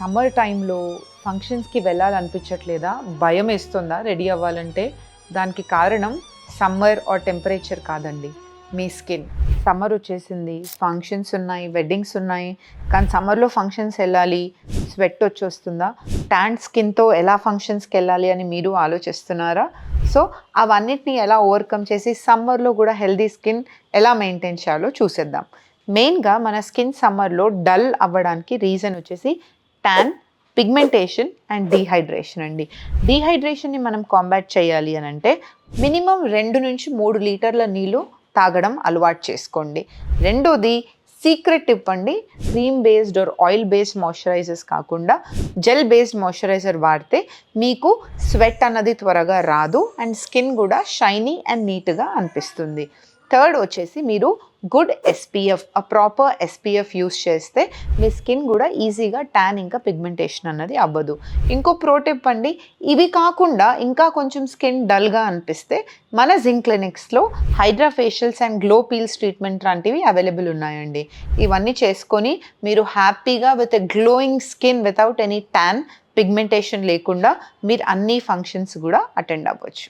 Summer టైంలో ఫంక్షన్స్కి వెళ్ళాలనిపించట్లేదా? భయం వేస్తుందా రెడీ అవ్వాలంటే? దానికి కారణం సమ్మర్ ఆర్ టెంపరేచర్ కాదండి, మీ స్కిన్. సమ్మర్ వచ్చేసింది, ఫంక్షన్స్ ఉన్నాయి, వెడ్డింగ్స్ ఉన్నాయి, కానీ సమ్మర్లో ఫంక్షన్స్ వెళ్ళాలి, స్వెట్ వచ్చేస్తుందా, ట్యాన్ స్కిన్తో ఎలా ఫంక్షన్స్కి వెళ్ళాలి అని మీరు ఆలోచిస్తున్నారా? సో అవన్నిటిని ఎలా ఓవర్కమ్ చేసి సమ్మర్లో కూడా హెల్దీ స్కిన్ ఎలా మెయింటైన్ చేయాలో చూసేద్దాం. మెయిన్గా మన స్కిన్ సమ్మర్లో డల్ అవ్వడానికి రీజన్ వచ్చేసి ట్యాన్, పిగ్మెంటేషన్ అండ్ డీహైడ్రేషన్ అండి. డీహైడ్రేషన్ని మనం కాంబాట్ చేయాలి అని అంటే మినిమం 2 నుంచి 3 లీటర్ల నీళ్ళు తాగడం అలవాటు చేసుకోండి. రెండోది సీక్రెట్ టిప్ అండి, cream based or oil based moisturizers కాకుండా జెల్ బేస్డ్ మాయిశ్చరైజర్ వాడితే మీకు స్వెట్ అన్నది త్వరగా రాదు అండ్ స్కిన్ కూడా షైనీ అండ్ నీట్గా అనిపిస్తుంది. థర్డ్ వచ్చేసి మీరు good SPF, proper SPF use చేస్తే మీ స్కిన్ కూడా ఈజీగా ట్యాన్ ఇంకా పిగ్మెంటేషన్ అన్నది అవ్వదు. ఇంకో ప్రో టిప్ అండి, ఇవి కాకుండా ఇంకా కొంచెం స్కిన్ డల్గా అనిపిస్తే మన జింక్ క్లినిక్స్లో hydra facials and glow peels treatment లాంటివి అవైలబుల్ ఉన్నాయండి. ఇవన్నీ చేసుకొని మీరు హ్యాపీగా with a glowing skin without any tan, pigmentation లేకుండా మీరు అన్ని ఫంక్షన్స్ కూడా అటెండ్ అవ్వచ్చు.